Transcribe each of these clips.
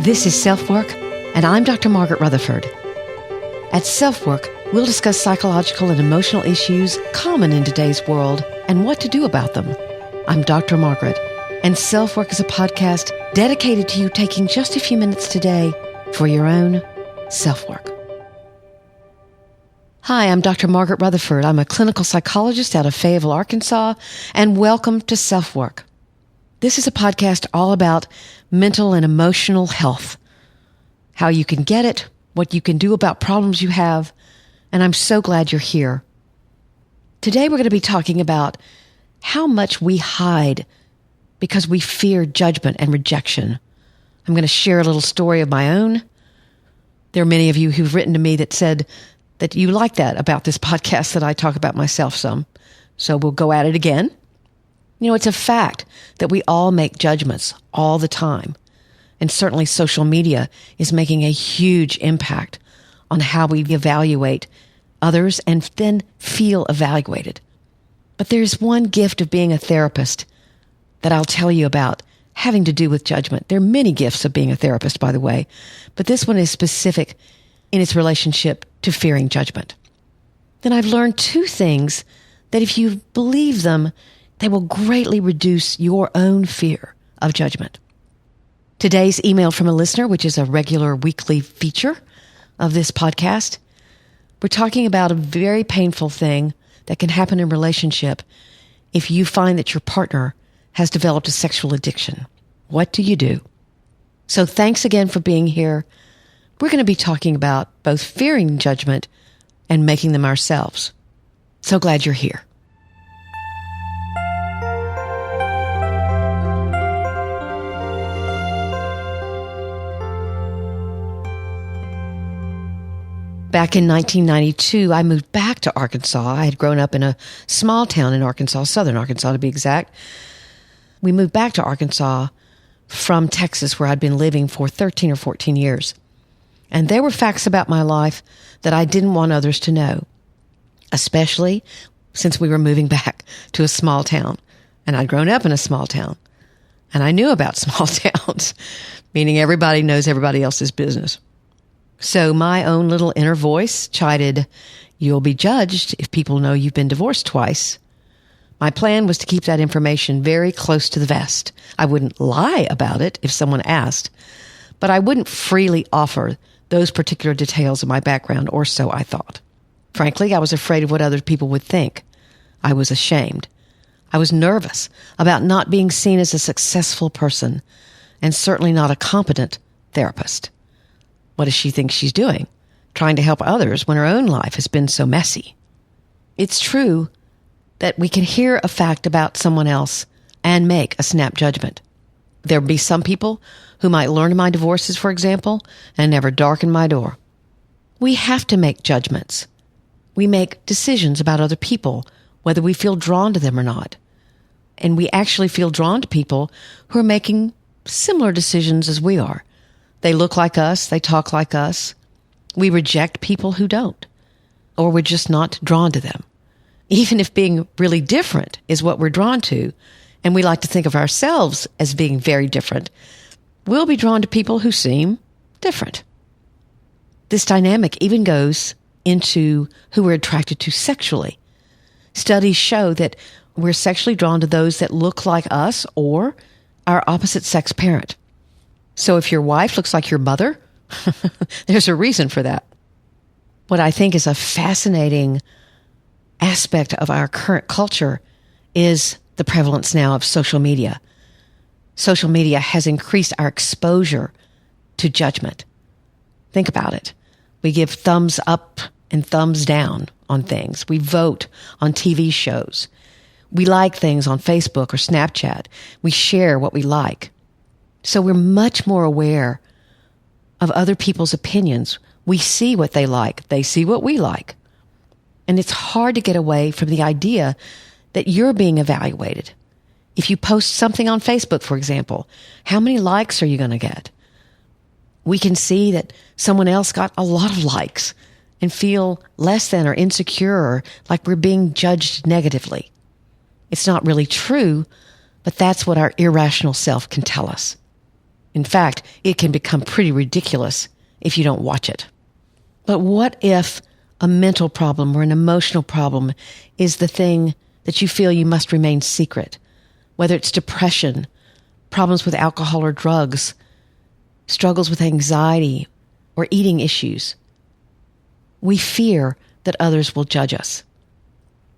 This is SelfWork, and I'm Dr. Margaret Rutherford. At SelfWork, we'll discuss psychological and emotional issues common in today's world and what to do about them. I'm Dr. Margaret, and SelfWork is a podcast dedicated to you taking just a few minutes today for your own self-work. Hi, I'm Dr. Margaret Rutherford. I'm a clinical psychologist out of Fayetteville, Arkansas, and welcome to SelfWork. This is a podcast all about mental and emotional health, how you can get it, what you can do about problems you have, and I'm so glad you're here. Today we're going to be talking about how much we hide because we fear judgment and rejection. I'm going to share a little story of my own. There are many of you who've written to me that said that you like that about this podcast, that I talk about myself some. So we'll go at it again. You know, it's a fact that we all make judgments all the time. And certainly social media is making a huge impact on how we evaluate others and then feel evaluated. But there's one gift of being a therapist that I'll tell you about having to do with judgment. There are many gifts of being a therapist, by the way, but this one is specific in its relationship to fearing judgment. Then I've learned two things that if you believe them, they will greatly reduce your own fear of judgment. Today's email from a listener, which is a regular weekly feature of this podcast, we're talking about a very painful thing that can happen in a relationship if you find that your partner has developed a sexual addiction. What do you do? So thanks again for being here. We're going to be talking about both fearing judgment and making them ourselves. So glad you're here. Back in 1992, I moved back to Arkansas. I had grown up in a small town in Arkansas, southern Arkansas to be exact. We moved back to Arkansas from Texas, where I'd been living for 13 or 14 years. And there were facts about my life that I didn't want others to know, especially since we were moving back to a small town. And I'd grown up in a small town. And I knew about small towns, meaning everybody knows everybody else's business. So my own little inner voice chided, "You'll be judged if people know you've been divorced twice." My plan was to keep that information very close to the vest. I wouldn't lie about it if someone asked, but I wouldn't freely offer those particular details of my background, or so I thought. Frankly, I was afraid of what other people would think. I was ashamed. I was nervous about not being seen as a successful person, and certainly not a competent therapist. What does she think she's doing? Trying to help others when her own life has been so messy. It's true that we can hear a fact about someone else and make a snap judgment. There'll be some people who might learn of my divorces, for example, and never darken my door. We have to make judgments. We make decisions about other people, whether we feel drawn to them or not. And we actually feel drawn to people who are making similar decisions as we are. They look like us. They talk like us. We reject people who don't, or we're just not drawn to them. Even if being really different is what we're drawn to, and we like to think of ourselves as being very different, we'll be drawn to people who seem different. This dynamic even goes into who we're attracted to sexually. Studies show that we're sexually drawn to those that look like us or our opposite sex parent. So if your wife looks like your mother, there's a reason for that. What I think is a fascinating aspect of our current culture is the prevalence now of social media. Social media has increased our exposure to judgment. Think about it. We give thumbs up and thumbs down on things. We vote on TV shows. We like things on Facebook or Snapchat. We share what we like. So we're much more aware of other people's opinions. We see what they like. They see what we like. And it's hard to get away from the idea that you're being evaluated. If you post something on Facebook, for example, how many likes are you going to get? We can see that someone else got a lot of likes and feel less than or insecure or like we're being judged negatively. It's not really true, but that's what our irrational self can tell us. In fact, it can become pretty ridiculous if you don't watch it. But what if a mental problem or an emotional problem is the thing that you feel you must remain secret? Whether it's depression, problems with alcohol or drugs, struggles with anxiety, or eating issues. We fear that others will judge us.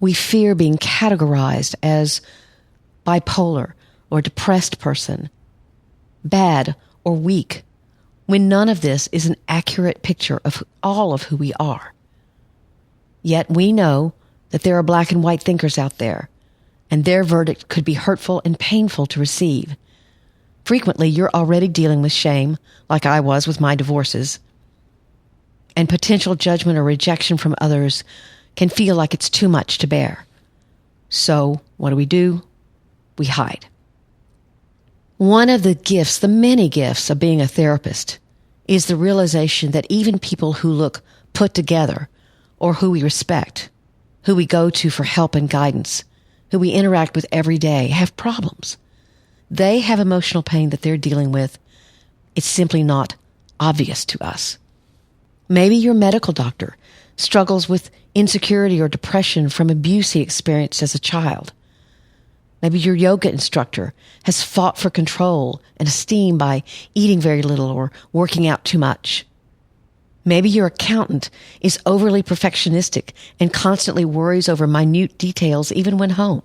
We fear being categorized as bipolar or depressed person, bad or weak, when none of this is an accurate picture of all of who we are. Yet we know that there are black and white thinkers out there, and their verdict could be hurtful and painful to receive. Frequently, you're already dealing with shame, like I was with my divorces, and potential judgment or rejection from others can feel like it's too much to bear. So, what do? We hide. One of the gifts, the many gifts of being a therapist, is the realization that even people who look put together, or who we respect, who we go to for help and guidance, who we interact with every day, have problems. They have emotional pain that they're dealing with. It's simply not obvious to us. Maybe your medical doctor struggles with insecurity or depression from abuse he experienced as a child. Maybe your yoga instructor has fought for control and esteem by eating very little or working out too much. Maybe your accountant is overly perfectionistic and constantly worries over minute details even when home.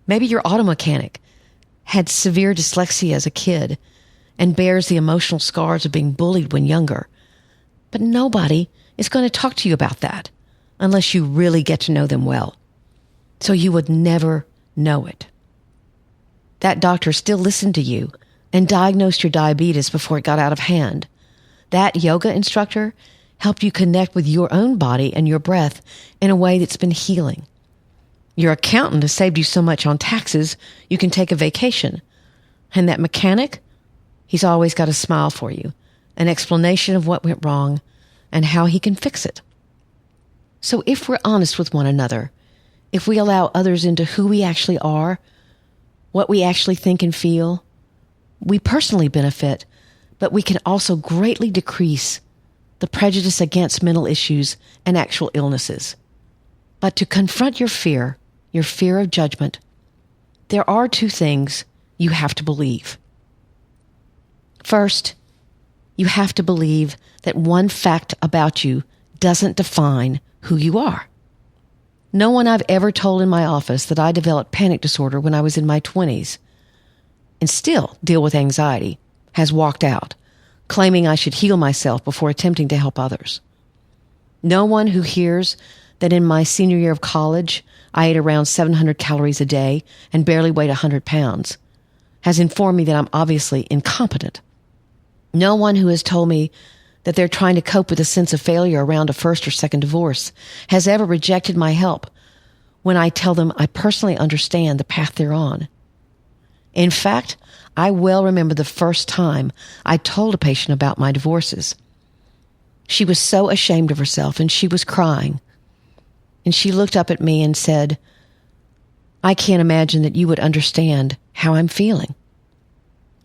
Maybe your auto mechanic had severe dyslexia as a kid and bears the emotional scars of being bullied when younger. But nobody is going to talk to you about that unless you really get to know them well. So you would never know it. That doctor still listened to you and diagnosed your diabetes before it got out of hand. That yoga instructor helped you connect with your own body and your breath in a way that's been healing. Your accountant has saved you so much on taxes, you can take a vacation. And that mechanic, he's always got a smile for you, an explanation of what went wrong and how he can fix it. So if we're honest with one another, if we allow others into who we actually are, what we actually think and feel, we personally benefit, but we can also greatly decrease the prejudice against mental issues and actual illnesses. But to confront your fear of judgment, there are two things you have to believe. First, you have to believe that one fact about you doesn't define who you are. No one I've ever told in my office that I developed panic disorder when I was in my 20s and still deal with anxiety has walked out, claiming I should heal myself before attempting to help others. No one who hears that in my senior year of college, I ate around 700 calories a day and barely weighed 100 pounds has informed me that I'm obviously incompetent. No one who has told me that they're trying to cope with a sense of failure around a first or second divorce has ever rejected my help when I tell them I personally understand the path they're on. In fact, I well remember the first time I told a patient about my divorces. She was so ashamed of herself and she was crying. And she looked up at me and said, "I can't imagine that you would understand how I'm feeling."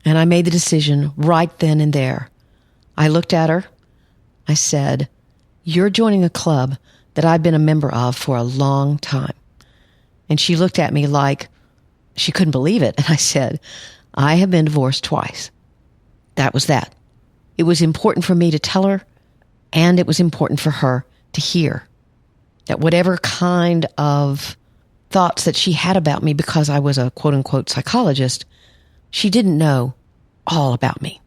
And I made the decision right then and there. I looked at her. I said, "You're joining a club that I've been a member of for a long time." And she looked at me like she couldn't believe it. And I said, "I have been divorced twice." That was that. It was important for me to tell her, and it was important for her to hear that whatever kind of thoughts that she had about me because I was a quote-unquote psychologist, she didn't know all about me.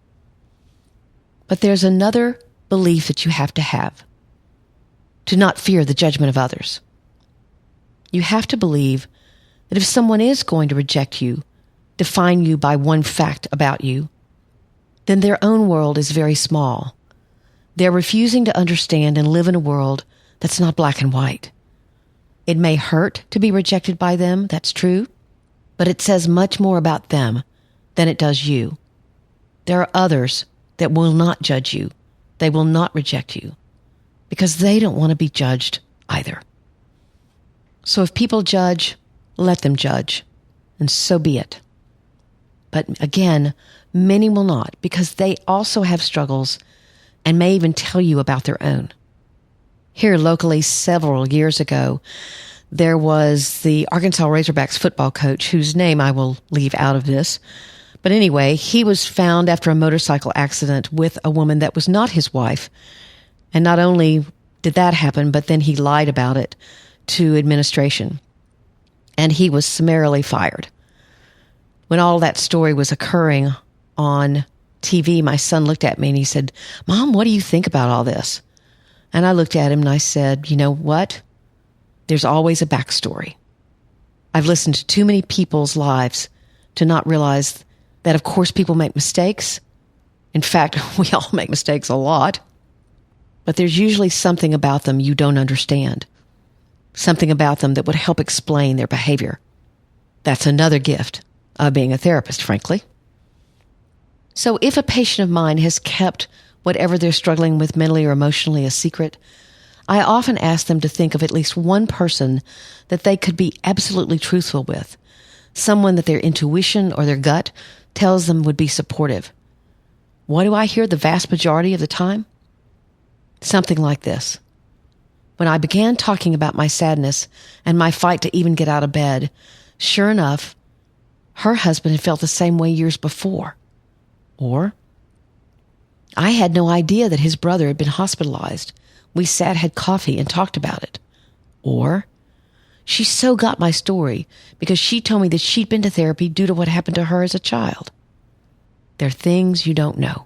But there's another belief that you have to not fear the judgment of others. You have to believe that if someone is going to reject you, define you by one fact about you, then their own world is very small. They're refusing to understand and live in a world that's not black and white. It may hurt to be rejected by them, that's true, but it says much more about them than it does you. There are others that will not judge you. They will not reject you because they don't want to be judged either. So if people judge, let them judge, and so be it. But again, many will not, because they also have struggles and may even tell you about their own. Here locally, several years ago, there was the Arkansas Razorbacks football coach, whose name I will leave out of this. But anyway, he was found after a motorcycle accident with a woman that was not his wife. And not only did that happen, but then he lied about it to administration. And he was summarily fired. When all that story was occurring on TV, my son looked at me and he said, "Mom, what do you think about all this?" And I looked at him and I said, "You know what? There's always a backstory. I've listened to too many people's lives to not realize that, of course, people make mistakes. In fact, we all make mistakes a lot. But there's usually something about them you don't understand. Something about them that would help explain their behavior. That's another gift of being a therapist, frankly." So if a patient of mine has kept whatever they're struggling with mentally or emotionally a secret, I often ask them to think of at least one person that they could be absolutely truthful with, someone that their intuition or their gut tells them would be supportive. What do I hear the vast majority of the time? Something like this. When I began talking about my sadness and my fight to even get out of bed, sure enough, her husband had felt the same way years before. Or, I had no idea that his brother had been hospitalized. We sat, had coffee, and talked about it. Or, she so got my story because she told me that she'd been to therapy due to what happened to her as a child. There are things you don't know.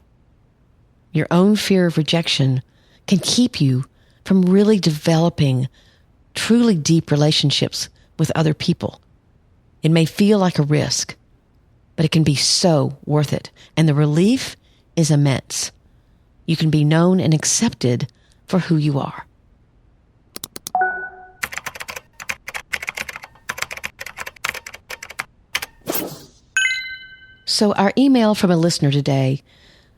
Your own fear of rejection can keep you from really developing truly deep relationships with other people. It may feel like a risk, but it can be so worth it. And the relief is immense. You can be known and accepted for who you are. So our email from a listener today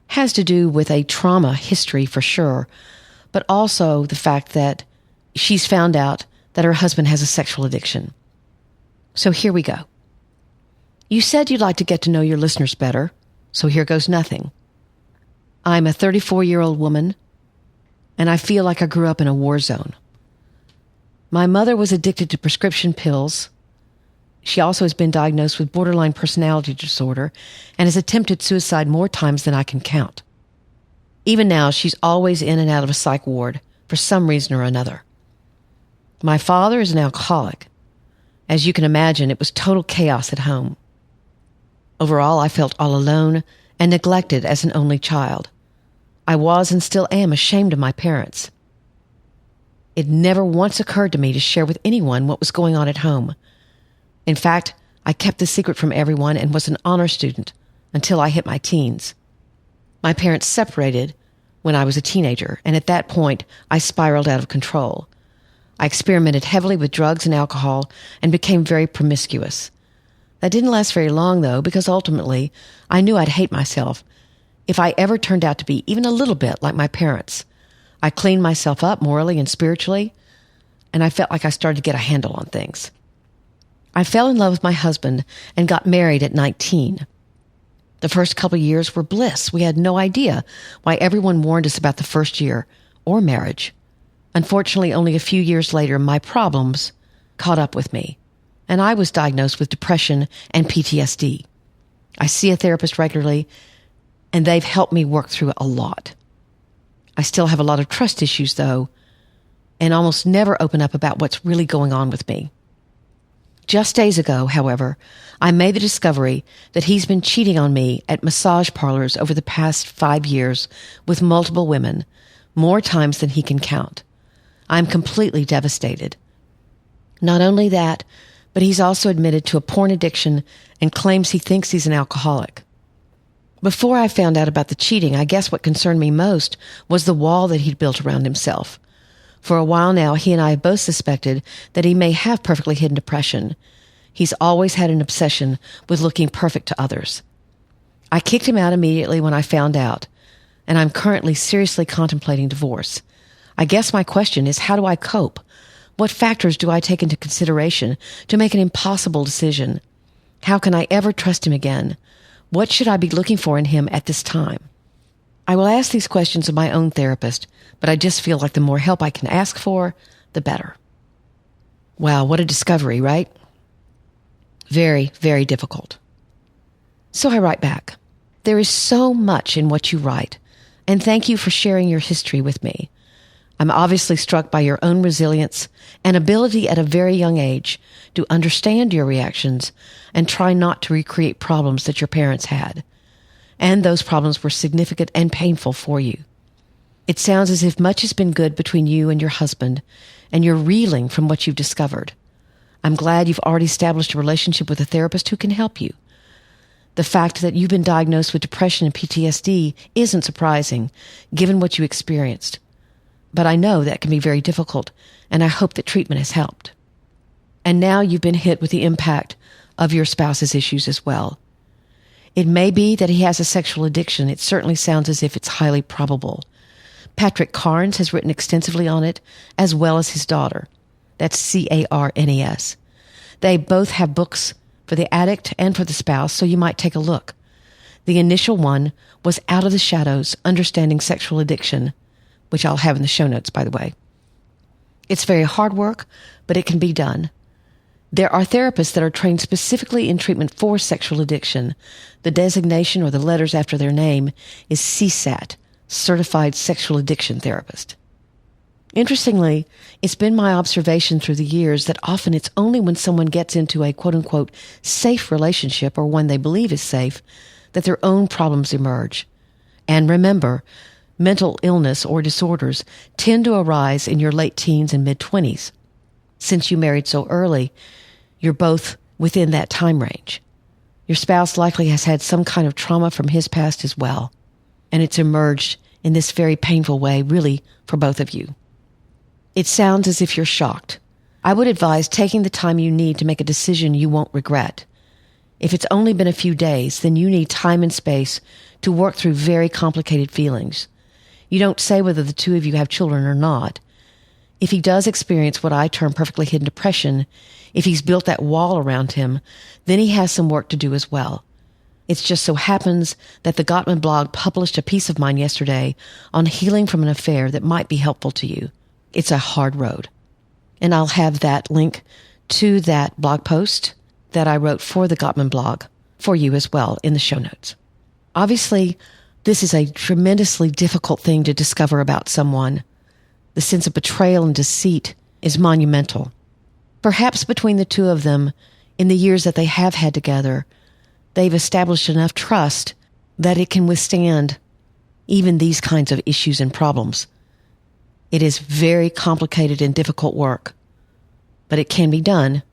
has to do with a trauma history for sure, but also the fact that she's found out that her husband has a sexual addiction. So here we go. You said you'd like to get to know your listeners better, so here goes nothing. I'm a 34-year-old woman, and I feel like I grew up in a war zone. My mother was addicted to prescription pills. She also has been diagnosed with borderline personality disorder and has attempted suicide more times than I can count. Even now, she's always in and out of a psych ward for some reason or another. My father is an alcoholic. As you can imagine, it was total chaos at home. Overall, I felt all alone and neglected as an only child. I was and still am ashamed of my parents. It never once occurred to me to share with anyone what was going on at home. In fact, I kept the secret from everyone and was an honor student until I hit my teens. My parents separated when I was a teenager, and at that point, I spiraled out of control. I experimented heavily with drugs and alcohol and became very promiscuous. That didn't last very long, though, because ultimately, I knew I'd hate myself if I ever turned out to be even a little bit like my parents. I cleaned myself up morally and spiritually, and I felt like I started to get a handle on things. I fell in love with my husband and got married at 19. The first couple of years were bliss. We had no idea why everyone warned us about the first year or marriage. Unfortunately, only a few years later, my problems caught up with me, and I was diagnosed with depression and PTSD. I see a therapist regularly, and they've helped me work through it a lot. I still have a lot of trust issues, though, and almost never open up about what's really going on with me. Just days ago, however, I made the discovery that he's been cheating on me at massage parlors over the past 5 years with multiple women, more times than he can count. I'm completely devastated. Not only that, but he's also admitted to a porn addiction and claims he thinks he's an alcoholic. Before I found out about the cheating, I guess what concerned me most was the wall that he'd built around himself. For a while now, he and I both suspected that he may have perfectly hidden depression. He's always had an obsession with looking perfect to others. I kicked him out immediately when I found out, and I'm currently seriously contemplating divorce. I guess my question is, how do I cope? What factors do I take into consideration to make an impossible decision? How can I ever trust him again? What should I be looking for in him at this time? I will ask these questions of my own therapist, but I just feel like the more help I can ask for, the better. Wow, what a discovery, right? Very, very difficult. So I write back. There is so much in what you write, and thank you for sharing your history with me. I'm obviously struck by your own resilience and ability at a very young age to understand your reactions and try not to recreate problems that your parents had. And those problems were significant and painful for you. It sounds as if much has been good between you and your husband, and you're reeling from what you've discovered. I'm glad you've already established a relationship with a therapist who can help you. The fact that you've been diagnosed with depression and PTSD isn't surprising, given what you experienced. But I know that can be very difficult, and I hope that treatment has helped. And now you've been hit with the impact of your spouse's issues as well. It may be that he has a sexual addiction. It certainly sounds as if it's highly probable. Patrick Carnes has written extensively on it, as well as his daughter. That's Carnes. They both have books for the addict and for the spouse, so you might take a look. The initial one was Out of the Shadows, Understanding Sexual Addiction, which I'll have in the show notes, by the way. It's very hard work, but it can be done. There are therapists that are trained specifically in treatment for sexual addiction. The designation, or the letters after their name, is CSAT, Certified Sexual Addiction Therapist. Interestingly, it's been my observation through the years that often it's only when someone gets into a quote-unquote safe relationship, or one they believe is safe, that their own problems emerge. And remember, mental illness or disorders tend to arise in your late teens and mid-20s. Since you married so early, you're both within that time range. Your spouse likely has had some kind of trauma from his past as well, and it's emerged in this very painful way, really, for both of you. It sounds as if you're shocked. I would advise taking the time you need to make a decision you won't regret. If it's only been a few days, then you need time and space to work through very complicated feelings. You don't say whether the two of you have children or not. If he does experience what I term perfectly hidden depression, if he's built that wall around him, then he has some work to do as well. It just so happens that the Gottman blog published a piece of mine yesterday on healing from an affair that might be helpful to you. It's a hard road. And I'll have that link to that blog post that I wrote for the Gottman blog for you as well in the show notes. Obviously, this is a tremendously difficult thing to discover about someone. The sense of betrayal and deceit is monumental. Perhaps between the two of them, in the years that they have had together, they've established enough trust that it can withstand even these kinds of issues and problems. It is very complicated and difficult work, but it can be done.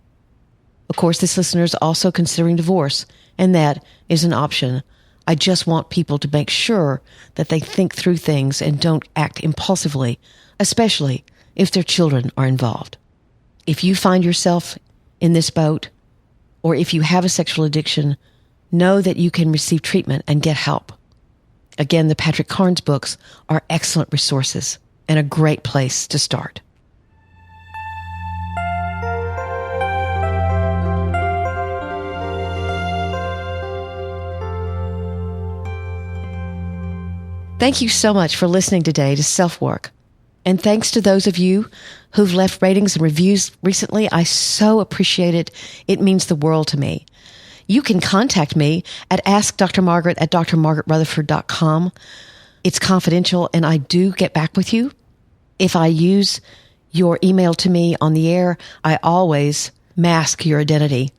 Of course, this listener is also considering divorce, and that is an option. I just want people to make sure that they think through things and don't act impulsively, especially if their children are involved. If you find yourself in this boat, or if you have a sexual addiction, know that you can receive treatment and get help. Again, the Patrick Carnes books are excellent resources and a great place to start. Thank you so much for listening today to SelfWork. And thanks to those of you who've left ratings and reviews recently. I so appreciate it. It means the world to me. You can contact me at askdrmargaret@drmargaretrutherford.com. It's confidential, and I do get back with you. If I use your email to me on the air, I always mask your identity.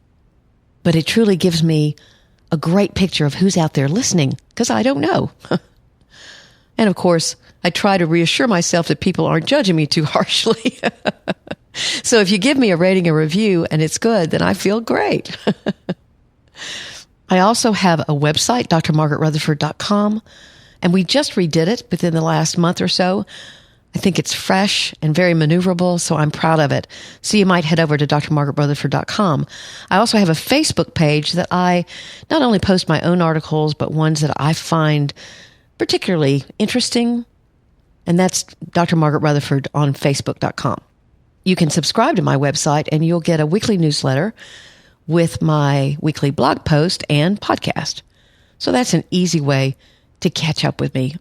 But it truly gives me a great picture of who's out there listening, because I don't know. And of course, I try to reassure myself that people aren't judging me too harshly. So if you give me a rating and review and it's good, then I feel great. I also have a website, drmargaretrutherford.com, and we just redid it within the last month or so. I think it's fresh and very maneuverable, so I'm proud of it. So you might head over to drmargaretrutherford.com. I also have a Facebook page that I not only post my own articles, but ones that I find particularly interesting, and that's Dr. Margaret Rutherford on Facebook.com. You can subscribe to my website, and you'll get a weekly newsletter with my weekly blog post and podcast. So that's an easy way to catch up with me.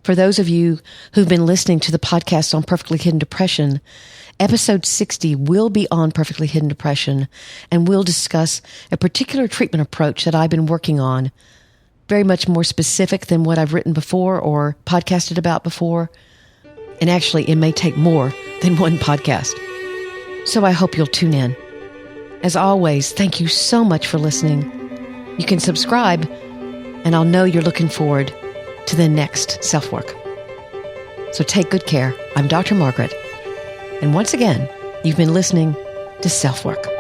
For those of you who've been listening to the podcast on Perfectly Hidden Depression, episode 60 will be on Perfectly Hidden Depression, and we'll discuss a particular treatment approach that I've been working on, very much more specific than what I've written before or podcasted about before. And actually, it may take more than one podcast. So I hope you'll tune in. As always, thank you so much for listening. You can subscribe, and I'll know you're looking forward to the next SelfWork. So take good care. I'm Dr. Margaret. And once again, you've been listening to SelfWork.